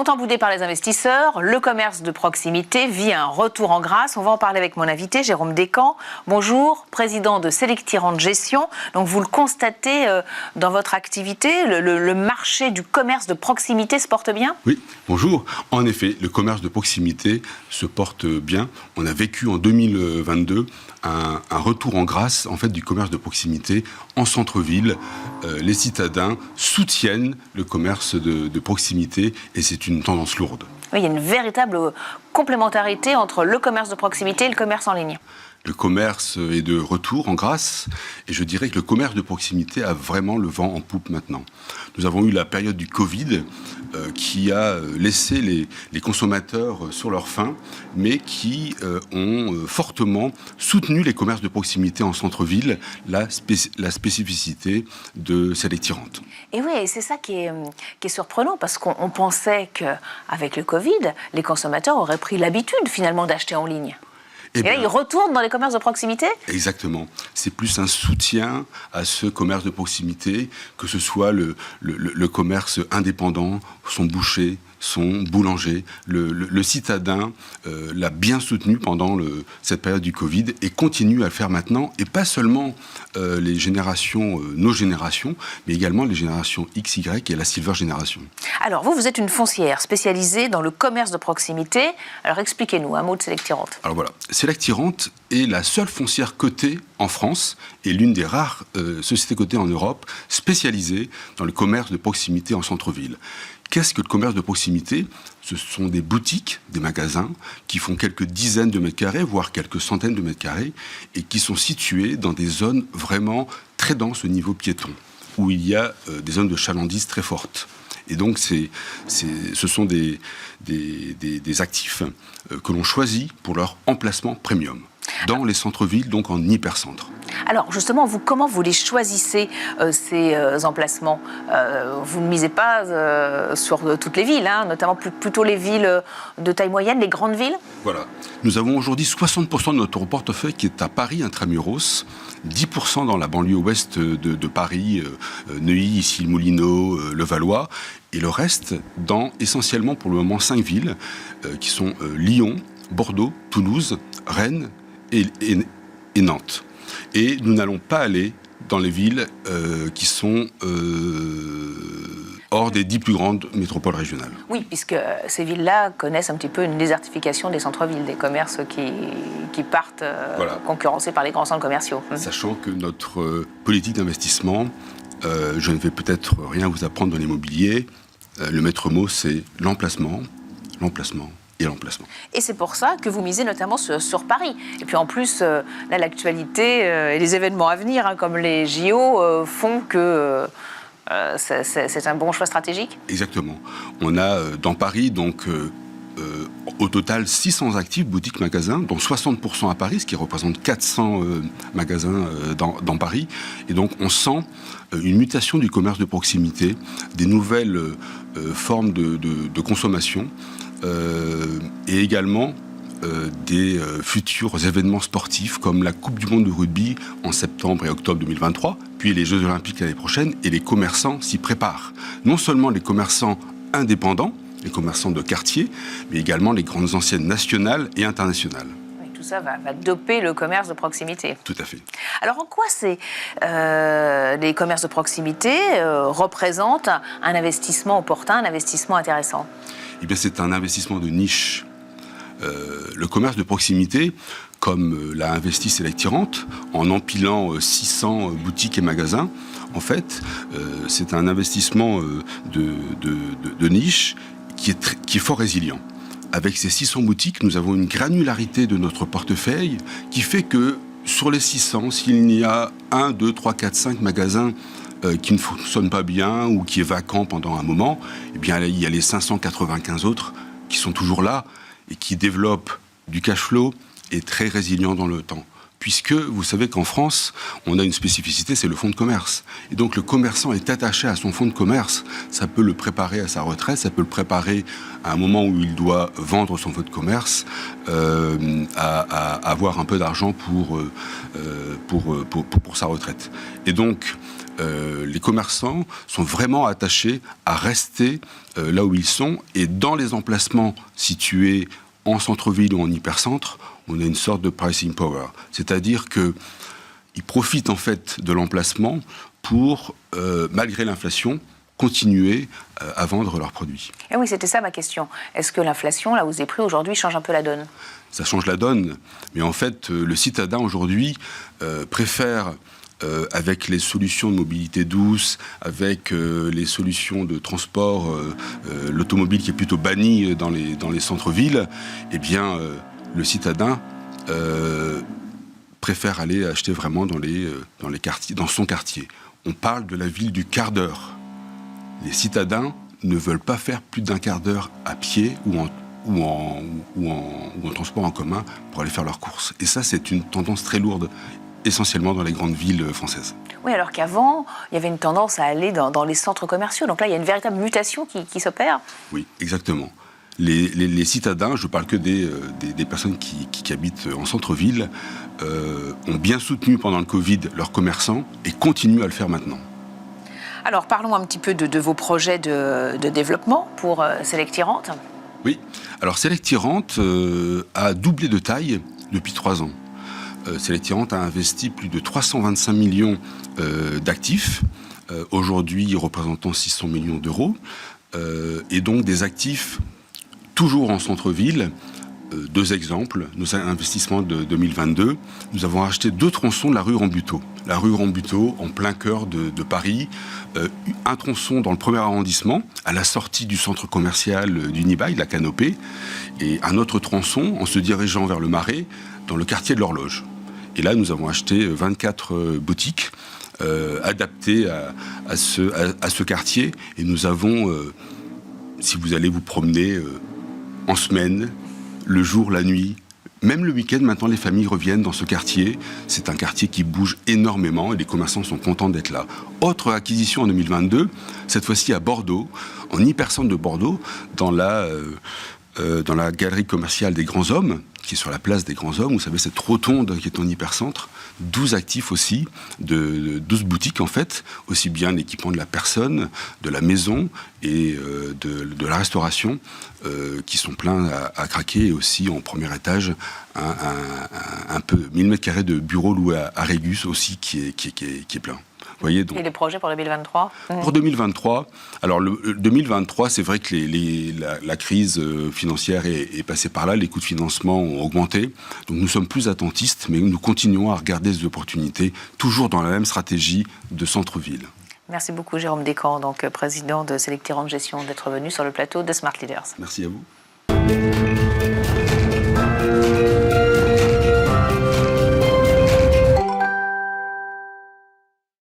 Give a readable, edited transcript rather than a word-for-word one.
longtemps boudé par les investisseurs, le commerce de proximité vit un retour en grâce. On va en parler avec mon invité, Jérôme Descamps. Bonjour, président de Selectirente Gestion. Donc vous le constatez dans votre activité, le marché du commerce de proximité se porte bien ? Oui, bonjour. En effet, le commerce de proximité se porte bien. On a vécu en 2022 un retour en grâce en fait, du commerce de proximité en centre-ville. Les citadins soutiennent le commerce de proximité et c'est une tendance lourde. Oui, il y a une véritable complémentarité entre le commerce de proximité et le commerce en ligne. Le commerce est de retour en grâce et je dirais que le commerce de proximité a vraiment le vent en poupe maintenant. Nous avons eu la période du Covid qui a laissé les consommateurs sur leur faim, mais qui ont fortement soutenu les commerces de proximité en centre-ville, la spécificité de Selectirente. Et oui, c'est ça qui est surprenant, parce qu'on pensait qu'avec le Covid, les consommateurs auraient pris l'habitude finalement d'acheter en ligne. Et là, ils retournent dans les commerces de proximité ? Exactement. C'est plus un soutien à ce commerce de proximité, que ce soit le commerce indépendant, son boucher, son boulanger. Le citadin l'a bien soutenu pendant cette période du Covid et continue à le faire maintenant. Et pas seulement les générations, nos générations, mais également les générations X, Y et la Silver Génération. Alors, vous êtes une foncière spécialisée dans le commerce de proximité. Alors, expliquez-nous un mot de Selectirente. Alors voilà, Selectirente est la seule foncière cotée en France et l'une des rares sociétés cotées en Europe spécialisées dans le commerce de proximité en centre-ville. Qu'est-ce que le commerce de proximité ? Ce sont des boutiques, des magasins qui font quelques dizaines de mètres carrés, voire quelques centaines de mètres carrés, et qui sont situés dans des zones vraiment très denses au niveau piéton, où il y a des zones de chalandise très fortes. Et donc, ce sont des actifs que l'on choisit pour leur emplacement premium, dans les centres-villes, donc en hypercentre. Alors justement, comment vous les choisissez, ces emplacements ? Vous ne misez pas sur toutes les villes, notamment plutôt les villes de taille moyenne, les grandes villes ? Voilà. Nous avons aujourd'hui 60% de notre portefeuille qui est à Paris intramuros, 10% dans la banlieue ouest de Paris, Neuilly, Issy-les-Moulineaux, Levallois, et le reste dans essentiellement pour le moment 5 villes qui sont Lyon, Bordeaux, Toulouse, Rennes et Nantes. Et nous n'allons pas aller dans les villes qui sont hors des 10 plus grandes métropoles régionales. Oui, puisque ces villes-là connaissent un petit peu une désertification des centres-villes, des commerces qui partent concurrencés par les grands centres commerciaux. Sachant que notre politique d'investissement, je ne vais peut-être rien vous apprendre dans l'immobilier, le maître mot c'est l'emplacement et l'emplacement. Et c'est pour ça que vous misez notamment sur Paris. Et puis en plus, là, l'actualité et les événements à venir, comme les JO, font que c'est un bon choix stratégique. Exactement. On a dans Paris, donc, au total 600 actifs, boutiques, magasins, dont 60% à Paris, ce qui représente 400 magasins dans Paris. Et donc on sent une mutation du commerce de proximité, des nouvelles formes de consommation, et également des futurs événements sportifs comme la Coupe du Monde de rugby en septembre et octobre 2023, puis les Jeux Olympiques l'année prochaine, et les commerçants s'y préparent. Non seulement les commerçants indépendants, les commerçants de quartier, mais également les grandes enseignes nationales et internationales. Oui, tout ça va doper le commerce de proximité. Tout à fait. Alors en quoi les commerces de proximité représentent un investissement opportun, un investissement intéressant ? Eh bien, c'est un investissement de niche. Le commerce de proximité, comme l'a investi Selectirente, en empilant 600 boutiques et magasins, en fait, c'est un investissement de niche qui est fort résilient. Avec ces 600 boutiques, nous avons une granularité de notre portefeuille qui fait que sur les 600, s'il y a 1, 2, 3, 4, 5 magasins qui ne fonctionnent pas bien ou qui est vacant pendant un moment, eh bien, il y a les 595 autres qui sont toujours là et qui développent du cash flow et très résilients dans le temps. puisque vous savez qu'en France, on a une spécificité, c'est le fonds de commerce. Et donc le commerçant est attaché à son fonds de commerce. Ça peut le préparer à sa retraite, ça peut le préparer à un moment où il doit vendre son fonds de commerce, à avoir un peu d'argent pour sa retraite. Et donc, les commerçants sont vraiment attachés à rester là où ils sont. Et dans les emplacements situés en centre-ville ou en hypercentre, on a une sorte de pricing power. C'est-à-dire qu'ils profitent en fait de l'emplacement pour, malgré l'inflation, continuer à vendre leurs produits. Et oui, c'était ça ma question. Est-ce que l'inflation, la hausse des prix aujourd'hui, change un peu la donne ? Ça change la donne, mais en fait, le citadin aujourd'hui préfère, avec les solutions de mobilité douce, avec les solutions de transport, l'automobile qui est plutôt bannie dans les centres-villes, eh bien, le citadin préfère aller acheter vraiment dans les quartiers, dans son quartier. On parle de la ville du quart d'heure. Les citadins ne veulent pas faire plus d'un quart d'heure à pied ou en transport en commun pour aller faire leurs courses. Et ça, c'est une tendance très lourde, essentiellement dans les grandes villes françaises. Oui, alors qu'avant, il y avait une tendance à aller dans les centres commerciaux. Donc là, il y a une véritable mutation qui s'opère. Oui, exactement. Les citadins, je ne parle que des personnes qui habitent en centre-ville, ont bien soutenu pendant le Covid leurs commerçants et continuent à le faire maintenant. Alors, parlons un petit peu de vos projets de développement pour Selectirente. Oui, alors Selectirente a doublé de taille depuis 3 ans. Selectirente a investi plus de 325 millions d'actifs, aujourd'hui représentant 600 millions d'euros, et donc des actifs toujours en centre-ville. 2 exemples, nos investissements de 2022, nous avons acheté 2 tronçons de la rue Rambuteau. La rue Rambuteau, en plein cœur de Paris, un tronçon dans le 1er arrondissement, à la sortie du centre commercial d'Unibail, la Canopée, et un autre tronçon en se dirigeant vers le Marais, dans le quartier de l'Horloge. Et là, nous avons acheté 24 boutiques adaptées à ce quartier, et nous avons, si vous allez vous promener en semaine, le jour, la nuit, même le week-end, maintenant les familles reviennent dans ce quartier. C'est un quartier qui bouge énormément et les commerçants sont contents d'être là. Autre acquisition en 2022, cette fois-ci à Bordeaux, en hypercentre de Bordeaux, dans la galerie commerciale des Grands Hommes, qui est sur la place des Grands Hommes, vous savez, cette rotonde qui est en hypercentre, 12 actifs aussi, 12 boutiques en fait, aussi bien l'équipement de la personne, de la maison et de la restauration, qui sont pleins à craquer, et aussi en premier étage, un peu 1000 m² de bureaux loués à Régus aussi, qui est plein. Voyez, donc, et les projets pour 2023 ? Pour 2023, alors le 2023, c'est vrai que la crise financière est passée par là, les coûts de financement ont augmenté, donc nous sommes plus attentistes, mais nous continuons à regarder ces opportunités, toujours dans la même stratégie de centre-ville. Merci beaucoup Jérôme Descamps, donc président de Selectirente Gestion, d'être venu sur le plateau de Smart Leaders. Merci à vous.